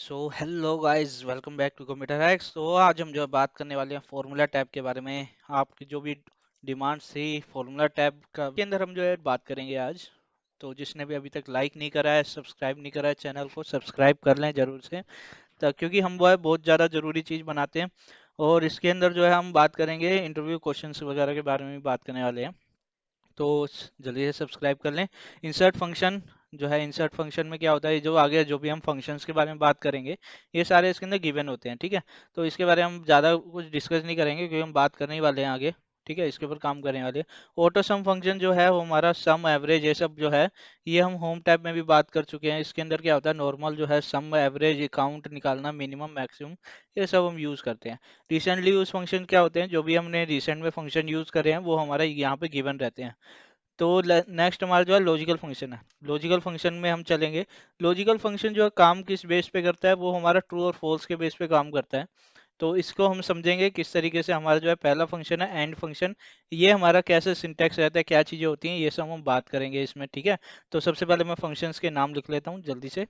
So hello guys, welcome back to computer hacks. तो आज हम जो है बात करने वाले हैं फार्मूला टैब के बारे में। आपकी जो भी डिमांड थी फार्मूला टैब का के अंदर हम जो है बात करेंगे आज। तो जिसने भी अभी तक लाइक नहीं करा है, सब्सक्राइब नहीं करा है, चैनल को सब्सक्राइब कर लें जरूर से। क्योंकि हम वो है बहुत ज़्यादा ज़रूरी चीज़ बनाते हैं। और इसके अंदर जो है हम बात करेंगे इंटरव्यू क्वेश्चंस वगैरह के बारे में भी बात करने वाले हैं। तो जल्दी से सब्सक्राइब कर लें। इंसर्ट फंक्शन जो है, इंसर्ट फंक्शन में क्या होता है, जो आगे जो भी हम फंक्शंस के बारे में बात करेंगे ये सारे इसके अंदर गिवन होते हैं। ठीक है, तो इसके बारे में हम ज़्यादा कुछ डिस्कस नहीं करेंगे क्योंकि हम बात करने ही वाले हैं आगे। ठीक है, इसके ऊपर काम करने वाले हैं। ऑटो सम फंक्शन जो है वो हमारा सम एवरेज ये सब जो है ये हम होम टैब में भी बात कर चुके हैं। इसके अंदर क्या होता है, नॉर्मल जो है सम एवरेज अकाउंट निकालना, मिनिमम मैक्सिमम, ये सब हम यूज़ करते हैं। रिसेंटली यूज फंक्शन क्या होते हैं, जो भी हमने रिसेंट में फंक्शन यूज़ करे हैं वो हमारा यहाँ पे गिवन रहते हैं। तो नेक्स्ट हमारा जो है लॉजिकल फंक्शन है। लॉजिकल फंक्शन में हम चलेंगे। लॉजिकल फंक्शन जो है काम किस बेस पे करता है, वो हमारा ट्रू और फॉल्स के बेस पे काम करता है। तो इसको हम समझेंगे किस तरीके से। हमारा जो है पहला फंक्शन है एंड फंक्शन, ये हमारा कैसे सिंटैक्स रहता है, क्या चीज़ें होती हैं, ये सब हम बात करेंगे इसमें। ठीक है, तो सबसे पहले मैं फंक्शंस के नाम लिख लेता हूँ जल्दी से।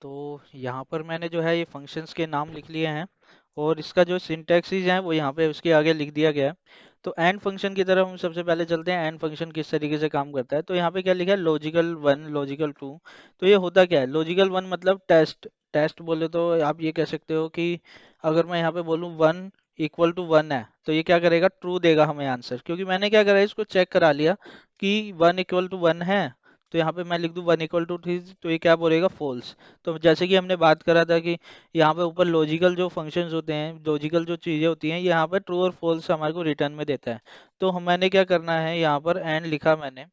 तो यहाँ पर मैंने जो है ये फंक्शंस के नाम लिख लिए हैं और इसका जो सिंटैक्सेस है वो यहाँ पे उसके आगे लिख दिया गया है। तो एंड फंक्शन की तरफ हम सबसे पहले चलते हैं। एंड फंक्शन किस तरीके से काम करता है, तो यहाँ पे क्या लिखा है, लॉजिकल वन, लॉजिकल टू। तो ये होता क्या है, लॉजिकल वन मतलब टेस्ट। टेस्ट बोले तो आप ये कह सकते हो कि अगर मैं यहाँ पे बोलूँ वन इक्वल टू वन है तो ये क्या करेगा, ट्रू देगा हमें आंसर। क्योंकि मैंने क्या करा, इसको चेक करा लिया कि वन इक्वल टू वन है। तो यहाँ पे मैं लिख दूँ वन इक्वल टू थ्री, तो ये क्या बोलेगा, फॉल्स। तो जैसे कि हमने बात करा था कि यहाँ पे ऊपर लॉजिकल जो फंक्शंस होते हैं, लॉजिकल जो चीज़ें होती हैं, यहाँ पर ट्रू और फॉल्स हमारे को रिटर्न में देता है। तो मैंने क्या करना है, यहाँ पर एंड लिखा मैंने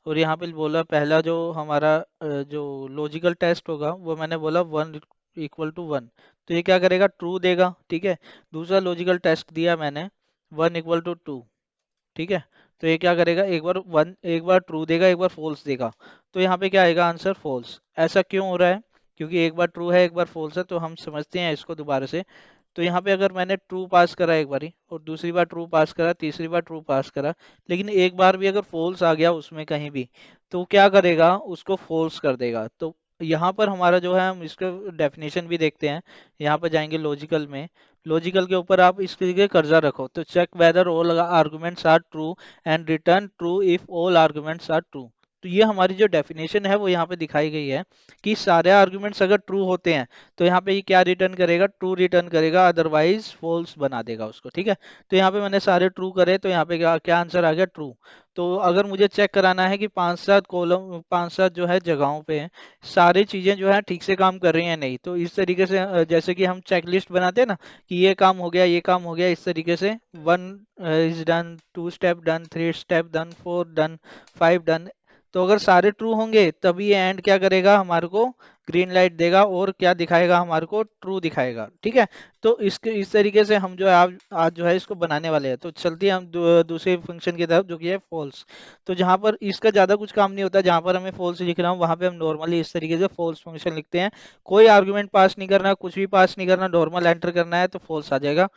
और यहाँ पे बोला पहला जो हमारा जो लॉजिकल टेस्ट होगा वो मैंने बोला वन इक्वल टू वन। तो ये क्या करेगा, ट्रू देगा। ठीक है, दूसरा लॉजिकल टेस्ट दिया मैंने वन इक्वल टू टू। ठीक है, तो ये क्या करेगा, एक बार वन, एक बार ट्रू देगा, एक बार फॉल्स देगा। तो यहाँ पे क्या आएगा, आंसर फॉल्स। ऐसा क्यों हो रहा है, क्योंकि एक बार ट्रू है एक बार फॉल्स है। तो हम समझते हैं इसको दोबारा से। तो यहाँ पे अगर मैंने ट्रू पास करा एक बारी और दूसरी बार ट्रू पास करा, तीसरी बार ट्रू पास करा, लेकिन एक बार भी अगर फॉल्स आ गया उसमें कहीं भी, तो क्या करेगा, उसको फॉल्स कर देगा। तो यहाँ पर हमारा जो है, हम इसका डेफिनेशन भी देखते हैं। यहाँ पर जाएंगे लॉजिकल में। लॉजिकल के ऊपर आप इस तरीके कर्जा रखो, तो check whether all arguments are true and return true if all arguments are true. तो ये हमारी जो डेफिनेशन है वो यहाँ पे दिखाई गई है कि सारे आर्गुमेंट्स अगर ट्रू होते हैं तो यहाँ पे ये क्या रिटर्न करेगा, ट्रू रिटर्न करेगा, अदरवाइज फॉल्स बना देगा उसको। ठीक है, तो यहाँ पे मैंने सारे ट्रू करे तो यहाँ पे क्या क्या आंसर आ गया, ट्रू। तो अगर मुझे चेक कराना है कि पांच सात कॉलम, पांच सात जो है जगहों पे सारी चीजें जो है ठीक से काम कर रही हैं नहीं, तो इस तरीके से जैसे कि हम चेक लिस्ट बनाते हैं ना कि ये काम हो गया, ये काम हो गया, इस तरीके से one is done, two step done, three step done, four done, five done. तो अगर सारे ट्रू होंगे तभी ये एंड क्या करेगा, हमारे को ग्रीन लाइट देगा और क्या दिखाएगा, हमारे को ट्रू दिखाएगा। ठीक है, तो इसके इस तरीके से हम जो है आज जो है इसको बनाने वाले हैं। तो चलते हैं हम दूसरे फंक्शन की तरफ जो कि है फॉल्स। तो जहां पर इसका ज्यादा कुछ काम नहीं होता, जहां पर हमें फॉल्स लिखना हो वहां पे हम नॉर्मली इस तरीके से फॉल्स फंक्शन लिखते हैं। कोई आर्गुमेंट पास नहीं करना, कुछ भी पास नहीं करना, नॉर्मल एंटर करना है तो फॉल्स आ जाएगा।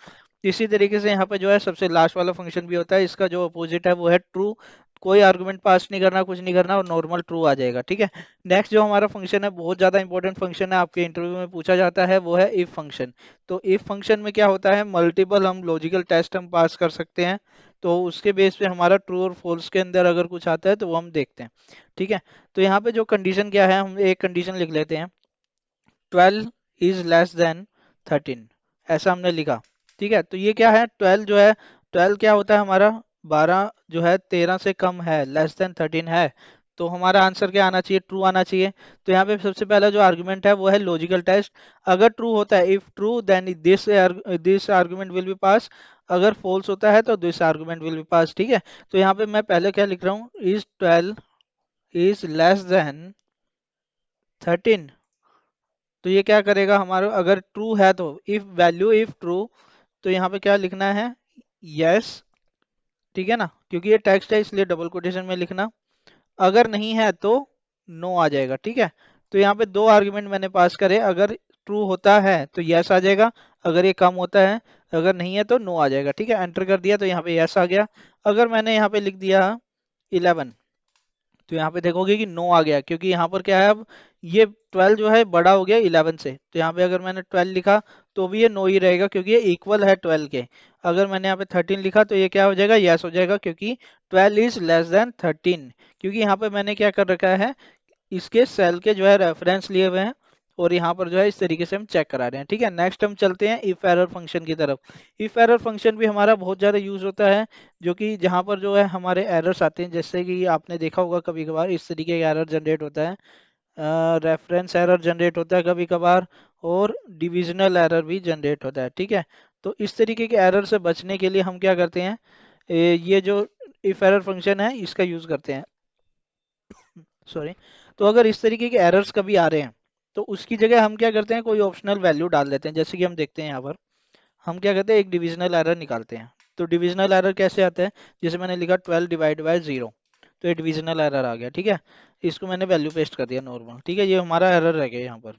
इसी तरीके से यहाँ पे जो है सबसे लास्ट वाला फंक्शन भी होता है, इसका जो अपोजिट है वो है ट्रू। कोई आर्गुमेंट पास नहीं करना, कुछ नहीं करना और नॉर्मल ट्रू आ जाएगा। ठीक है, नेक्स्ट जो हमारा फंक्शन है, बहुत ज्यादा इंपॉर्टेंट फंक्शन है, आपके इंटरव्यू में पूछा जाता है, वो है इफ फंक्शन। तो इफ फंक्शन में क्या होता है, मल्टीपल हम लॉजिकल टेस्ट हम पास कर सकते हैं। तो उसके बेस पे हमारा ट्रू और फॉल्स के अंदर अगर कुछ आता है तो वो हम देखते हैं। ठीक है, तो यहाँ पे जो कंडीशन क्या है, हम एक कंडीशन लिख लेते हैं, 12 इज लेस देन 13, ऐसा हमने लिखा। ठीक है, तो ये क्या है, 12 जो है, 12 क्या होता है हमारा, 12 जो है 13 से कम है, लेस देन 13 है। तो हमारा आंसर क्या आना चाहिए, ट्रू आना चाहिए। तो यहाँ पे सबसे पहला जो आर्गुमेंट है वो है लॉजिकल टेस्ट। अगर ट्रू होता है, if true then this argument will be pass. अगर फॉल्स होता है तो this argument will be pass. ठीक है, तो यहाँ पे मैं पहले क्या लिख रहा हूँ, इज 12 इज लेस देन 13। तो ये क्या करेगा, हमारा अगर ट्रू है तो इफ वैल्यू इफ ट्रू, तो यहाँ पे क्या लिखना है, यस। ठीक है ना, क्योंकि ये टेक्स्ट है इसलिए डबल कोटेशन में लिखना। अगर नहीं है तो नो आ जाएगा। ठीक है, तो यहाँ पे दो आर्गुमेंट मैंने पास करे, अगर ट्रू होता है तो यस आ जाएगा, अगर ये कम होता है, अगर नहीं है तो नो आ जाएगा। ठीक है, एंटर कर दिया तो यहाँ पे यस आ गया। अगर मैंने यहाँ पे लिख दिया 11, तो यहाँ पे देखोगे कि 9 आ गया, क्योंकि यहाँ पर क्या है, अब ये 12 जो है बड़ा हो गया 11 से। तो यहाँ पे अगर मैंने 12 लिखा तो भी ये 9 ही रहेगा, क्योंकि ये इक्वल है 12 के। अगर मैंने यहाँ पे 13 लिखा तो ये क्या हो जाएगा, यस हो जाएगा, क्योंकि 12 इज लेस देन 13। क्योंकि यहाँ पे मैंने क्या कर रखा है, इसके सेल के जो है रेफरेंस लिए हुए हैं, और यहाँ पर जो है इस तरीके से हम चेक करा रहे हैं। ठीक है, नेक्स्ट हम चलते हैं इफ एरर फंक्शन की तरफ। इफ एरर फंक्शन भी हमारा बहुत ज़्यादा यूज होता है, जो कि जहाँ पर जो है हमारे एरर्स आते हैं, जैसे कि आपने देखा होगा कभी कभार इस तरीके का एरर जनरेट होता है, रेफरेंस एरर जनरेट होता है कभी कभार, और डिविजनल एरर भी जनरेट होता है। ठीक है, तो इस तरीके के एरर से बचने के लिए हम क्या करते हैं, ये जो इफ एरर फंक्शन है इसका यूज करते हैं। सॉरी। तो अगर इस तरीके के एरर्स कभी आ रहे हैं तो उसकी जगह हम क्या करते हैं, कोई ऑप्शनल वैल्यू डाल देते हैं। जैसे कि हम देखते हैं यहाँ पर, हम क्या करते हैं, एक डिविजनल एरर निकालते हैं। तो डिविजनल एरर कैसे आता है, जैसे मैंने लिखा 12 डिवाइड बाय 0, तो ये डिविजनल एरर आ गया। ठीक है, इसको मैंने वैल्यू पेस्ट कर दिया नॉर्मल। ठीक है, ये हमारा एरर रह गया यहाँ पर।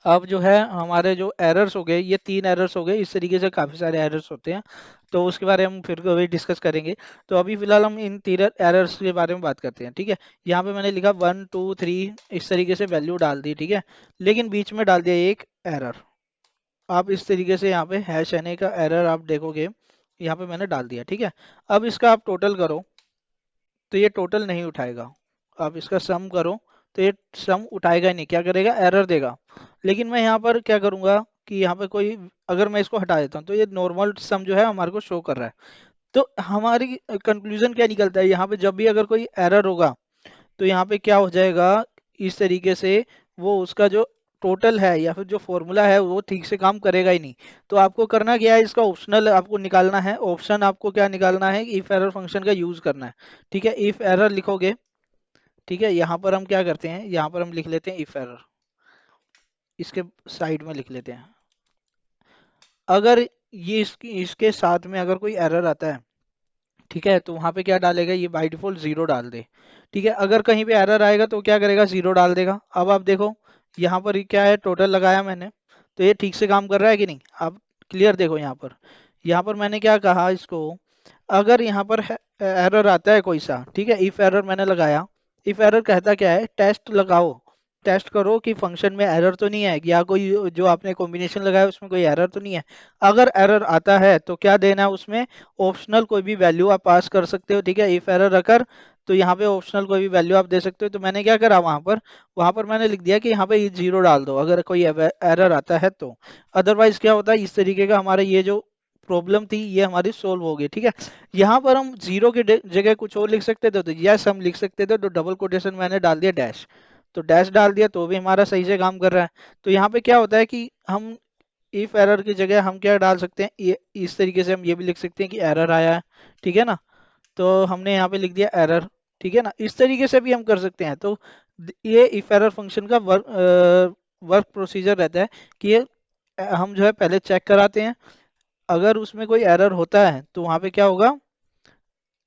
अब जो है हमारे जो एरर्स हो गए, ये 3 एरर्स हो गए। इस तरीके से काफ़ी सारे एरर्स होते हैं, तो उसके बारे में हम फिर कभी डिस्कस करेंगे। तो अभी फिलहाल हम इन 3 एरर्स के बारे में बात करते हैं। ठीक है, यहाँ पे मैंने लिखा 1 2 3, इस तरीके से वैल्यू डाल दी। ठीक है, लेकिन बीच में डाल दिया एक एरर। आप इस तरीके से यहाँ पे हैश एन ए का एरर आप देखोगे, यहाँ पे मैंने डाल दिया। ठीक है, अब इसका आप टोटल करो तो ये टोटल नहीं उठाएगा। आप इसका सम करो तो ये सम उठाएगा ही नहीं, क्या करेगा, एरर देगा। लेकिन मैं यहाँ पर क्या करूँगा कि यहाँ पे कोई, अगर मैं इसको हटा देता हूँ तो ये नॉर्मल सम जो है हमारे को शो कर रहा है। तो हमारी कंक्लूजन क्या निकलता है, यहाँ पे जब भी अगर कोई एरर होगा तो यहाँ पे क्या हो जाएगा, इस तरीके से वो उसका जो टोटल है या फिर जो फॉर्मूला है वो ठीक से काम करेगा ही नहीं। तो आपको करना क्या है, इसका ऑप्शनल आपको निकालना है। ऑप्शन आपको क्या निकालना है, इफ एरर फंक्शन का यूज करना है। ठीक है, इफ एरर लिखोगे। ठीक है, यहाँ पर हम क्या करते हैं, यहाँ पर हम लिख लेते हैं इफ एरर, इसके साइड में लिख लेते हैं। अगर ये इसके साथ में अगर कोई एरर आता है, ठीक है, तो वहां पे क्या डालेगा, ये बाय डिफॉल्ट 0 डाल दे। ठीक है, अगर कहीं पे एरर आएगा तो क्या करेगा, 0 डाल देगा। अब आप देखो यहाँ पर ये क्या है, टोटल लगाया मैंने, तो ये ठीक से काम कर रहा है कि नहीं। आप क्लियर देखो यहाँ पर, यहाँ पर मैंने क्या कहा इसको, अगर यहाँ पर एरर आता है कोई सा, ठीक है, इफ एरर मैंने लगाया। इफ एरर कहता क्या है, टेस्ट लगाओ, टेस्ट करो कि फंक्शन में एरर तो नहीं है, या कोई जो आपने कॉम्बिनेशन लगाया उसमें कोई एरर तो नहीं है। अगर एरर आता है तो क्या देना है उसमें, ऑप्शनल कोई भी वैल्यू आप पास कर सकते हो। ठीक है, इफ एरर अगर, तो यहाँ पे ऑप्शनल कोई भी वैल्यू आप दे सकते हो। तो मैंने क्या करा, वहां पर मैंने लिख दिया कि यहाँ पे ये 0 डाल दो अगर कोई एरर आता है तो। अदरवाइज क्या होता है, इस तरीके का हमारा ये जो प्रॉब्लम थी ये हमारी सोल्व हो गई। ठीक है, यहाँ पर हम 0 की जगह कुछ और लिख सकते थे, तो यस हम लिख सकते थे, तो डबल कोटेशन मैंने डाल दिया डैश। तो डैश डाल दिया तो भी हमारा सही से काम कर रहा है। तो यहाँ पे क्या होता है कि हम इफ एरर की जगह हम क्या डाल सकते हैं, ये इस तरीके से हम ये भी लिख सकते हैं कि एरर आया है। ठीक है ना, तो हमने यहाँ पे लिख दिया एरर। ठीक है ना, इस तरीके से भी हम कर सकते हैं। तो ये इफ एरर फंक्शन का वर्क प्रोसीजर रहता है कि ये हम जो है पहले चेक कराते हैं। अगर उसमें कोई एरर होता है तो वहाँ पे क्या होगा,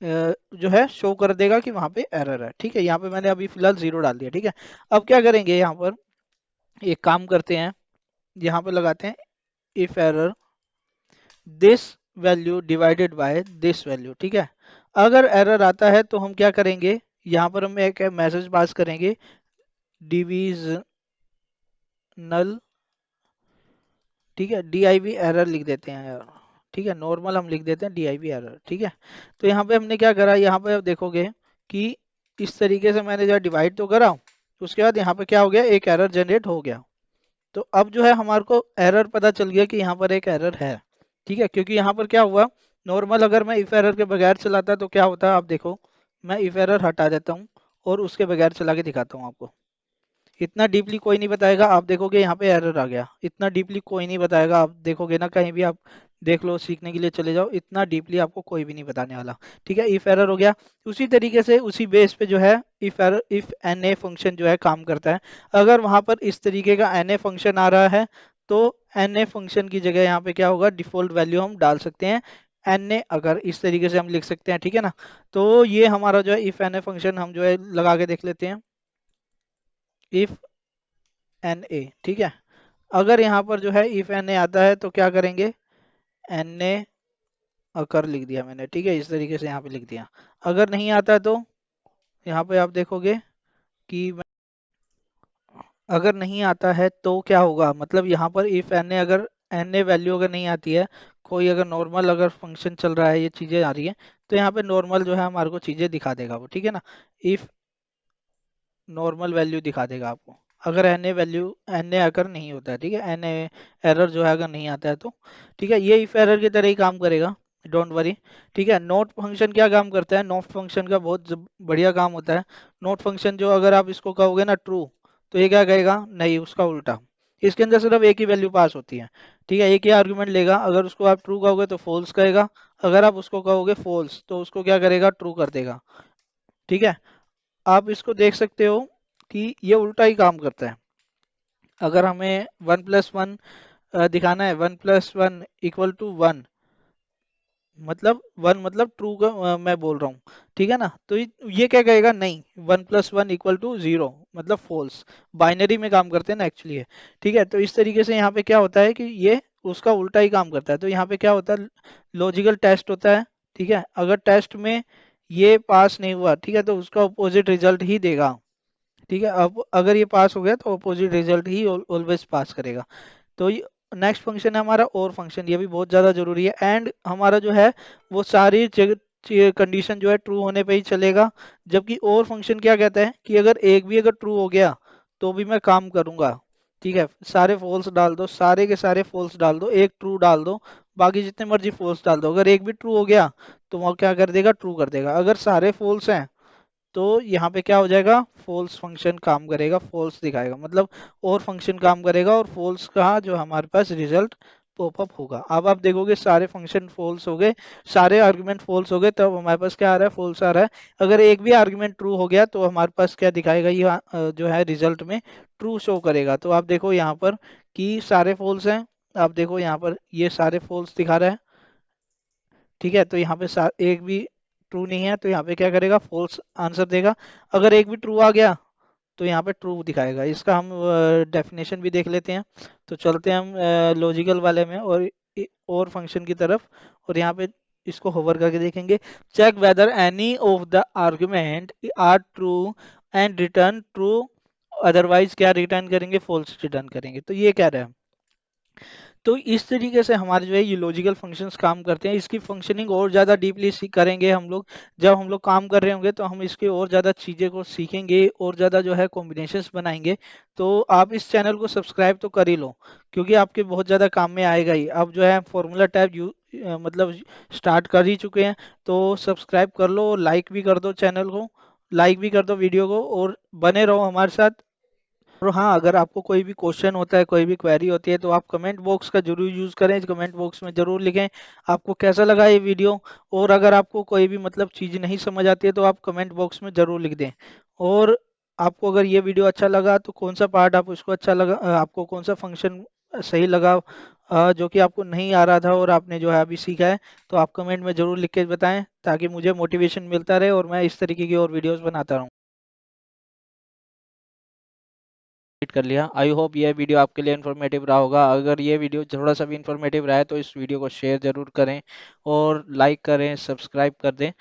जो है शो कर देगा कि वहाँ पे एरर है। ठीक है, यहाँ पे मैंने अभी फिलहाल 0 डाल दिया। ठीक है, अब क्या करेंगे, यहाँ पर एक काम करते हैं, यहाँ पे लगाते हैं if error this value divided by this value. ठीक है, अगर एरर आता है तो हम क्या करेंगे, यहाँ पर हम एक मैसेज पास करेंगे, डिविजनल। ठीक है, div एरर लिख देते हैं यार। ठीक है, नॉर्मल हम लिख देते हैं div एरर। ठीक है, तो यहाँ पे हमने क्या करा, यहाँ पे आप देखोगे कि इस तरीके से मैंने जो डिवाइड तो करा, उसके बाद यहाँ पे क्या हो गया, एक एरर जनरेट हो गया। तो अब जो है हमारे को एरर पता चल गया कि यहाँ पर एक एरर है। ठीक है, क्योंकि यहाँ पर क्या हुआ, नॉर्मल अगर मैं इफ एरर के बगैर चलाता तो क्या होता, आप देखो, मैं इफ एरर हटा देता हूँ और उसके बगैर चला के दिखाता हूँ आपको। इतना डीपली कोई नहीं बताएगा, आप देखोगे यहाँ पे एरर आ गया। इतना डीपली कोई नहीं बताएगा, आप देखोगे ना, कहीं भी आप देख लो, सीखने के लिए चले जाओ, इतना डीपली आपको कोई भी नहीं बताने वाला। ठीक है, इफ एरर हो गया। उसी तरीके से उसी बेस पे जो है if error, if N A function जो है काम करता है। अगर वहां पर इस तरीके का एन ए फंक्शन आ रहा है तो एन ए फंक्शन की जगह यहाँ पे क्या होगा, डिफॉल्ट वैल्यू हम डाल सकते हैं एन ए, अगर इस तरीके से हम लिख सकते हैं। ठीक है ना, तो ये हमारा जो है इफ एन ए फंक्शन हम जो है लगा के देख लेते हैं, इफ एन ए। ठीक है, अगर यहाँ पर जो है इफ एन ए आता है तो क्या करेंगे, एन ए अकर लिख दिया मैंने। ठीक है, इस तरीके से यहाँ पे लिख दिया। अगर नहीं आता तो यहाँ पे आप देखोगे कि अगर नहीं आता है तो क्या होगा, मतलब यहाँ पर इफ एन ए, अगर एन ए वैल्यू अगर नहीं आती है, कोई अगर नॉर्मल अगर फंक्शन चल रहा है, ये चीजें आ रही है, तो यहाँ पे नॉर्मल जो है हमारे को चीजें दिखा देगा वो, ठीक है ना। इफ नॉर्मल वैल्यू दिखा देगा आपको, अगर N A value, N A अगर नहीं होता है, ठीक है, एन ए एरर जो है अगर नहीं आता है तो, ठीक है, ये इफ एरर की तरह ही काम करेगा, डोंट वरी। ठीक है, नोट फंक्शन क्या काम करता है, नोट फंक्शन का बहुत बढ़िया काम होता है। नोट फंक्शन जो अगर आप इसको कहोगे ना ट्रू, तो ये क्या कहेगा, नहीं, उसका उल्टा। इसके अंदर सिर्फ एक ही वैल्यू पास होती है, ठीक है, एक ही आर्गुमेंट लेगा, अगर उसको आप ट्रू कहोगे तो फॉल्स कहेगा, अगर आप उसको कहोगे फॉल्स तो उसको क्या करेगा, ट्रू कर देगा। ठीक है, आप इसको देख सकते हो कि ये उल्टा ही काम करता है। अगर हमें 1+1 दिखाना है, 1+1 = 1, मतलब 1 मतलब ट्रू का मैं बोल रहा हूँ, ठीक है ना, तो ये क्या कहेगा, नहीं, 1+1 = 0, मतलब फॉल्स। बाइनरी में काम करते हैं ना एक्चुअली है। ठीक है, तो इस तरीके से यहाँ पे क्या होता है कि ये उसका उल्टा ही काम करता है। तो यहाँ पे क्या होता है, लॉजिकल टेस्ट होता है, ठीक है, अगर टेस्ट में ये पास नहीं हुआ, ठीक है, तो उसका अपोजिट रिजल्ट ही देगा। ठीक है, अब अगर ये पास हो गया तो अपोजिट रिजल्ट ही ऑलवेज पास करेगा। तो ये नेक्स्ट फंक्शन है हमारा और फंक्शन, ये भी बहुत ज़्यादा जरूरी है। एंड हमारा जो है वो सारी कंडीशन जो है ट्रू होने पे ही चलेगा। जबकि और फंक्शन क्या कहता है कि अगर एक भी अगर ट्रू हो गया तो भी मैं काम करूंगा। ठीक है, सारे फॉल्स डाल दो, सारे के सारे फॉल्स डाल दो, एक ट्रू डाल दो, बाकी जितने मर्जी फॉल्स डाल दो, अगर एक भी ट्रू हो गया तो वो क्या कर देगा, ट्रू कर देगा। अगर सारे फॉल्स हैं तो यहाँ पे क्या हो जाएगा, फॉल्स फंक्शन काम करेगा, फॉल्स दिखाएगा, मतलब और फंक्शन काम करेगा और फॉल्स का जो हमारे पास रिजल्ट पॉपअप होगा। अब आप देखोगे सारे फंक्शन फॉल्स हो गए, सारे आर्गुमेंट फॉल्स हो गए, तब हमारे पास क्या आ रहा है, फॉल्स आ रहा है। अगर एक भी आर्गुमेंट ट्रू हो गया तो हमारे पास क्या दिखाएगा, ये जो है रिजल्ट में ट्रू शो करेगा। तो आप देखो यहाँ पर कि सारे फॉल्स हैं, आप देखो यहाँ पर ये सारे फॉल्स दिखा रहा है। ठीक है, तो यहाँ पे एक भी ट्रू नहीं है, तो यहाँ पे क्या करेगा, फॉल्स आंसर देगा। अगर एक भी ट्रू आ गया तो यहाँ पे ट्रू दिखाएगा। इसका हम डेफिनेशन भी देख लेते हैं। तो चलते हैं हम लॉजिकल वाले में और फंक्शन की तरफ, और यहाँ पे इसको होवर करके देखेंगे। Check whether any of the argument are true and return true, otherwise क्या रिटर्न करेंगे, फॉल्स रिटर्न करेंगे। तो ये कह रहे हैं, तो इस तरीके से हमारे जो है ये लॉजिकल फंक्शंस काम करते हैं। इसकी फंक्शनिंग और ज़्यादा डीपली करेंगे हम लोग, जब हम लोग काम कर रहे होंगे तो हम इसके और ज़्यादा चीज़ें को सीखेंगे और ज़्यादा जो है कॉम्बिनेशंस बनाएंगे। तो आप इस चैनल को सब्सक्राइब तो कर ही लो, क्योंकि आपके बहुत ज़्यादा काम में आएगा ही। अब जो है फॉर्मूला टैब मतलब स्टार्ट कर ही चुके हैं, तो सब्सक्राइब कर लो, लाइक भी कर दो चैनल को, लाइक भी कर दो वीडियो को, और बने रहो हमारे साथ। और हाँ, अगर आपको कोई भी क्वेश्चन होता है, कोई भी क्वेरी होती है, तो आप कमेंट बॉक्स का जरूर यूज करें, कमेंट बॉक्स में जरूर लिखें आपको कैसा लगा ये वीडियो। और अगर आपको कोई भी मतलब चीज़ नहीं समझ आती है तो आप कमेंट बॉक्स में जरूर लिख दें। और आपको अगर ये वीडियो अच्छा लगा तो कौन सा पार्ट आप उसको अच्छा लगा, आपको कौन सा फंक्शन सही लगा, जो कि आपको नहीं आ रहा था और आपने जो है अभी सीखा है, तो आप कमेंट में जरूर लिख के बताएं, ताकि मुझे मोटिवेशन मिलता रहे और मैं इस तरीके की और वीडियोस बनाता रहूं। कर लिया। आई होप यह वीडियो आपके लिए इन्फॉर्मेटिव रहा होगा। अगर ये वीडियो थोड़ा सा भी इन्फॉर्मेटिव रहा है तो इस वीडियो को शेयर जरूर करें और लाइक करें, सब्सक्राइब कर दें।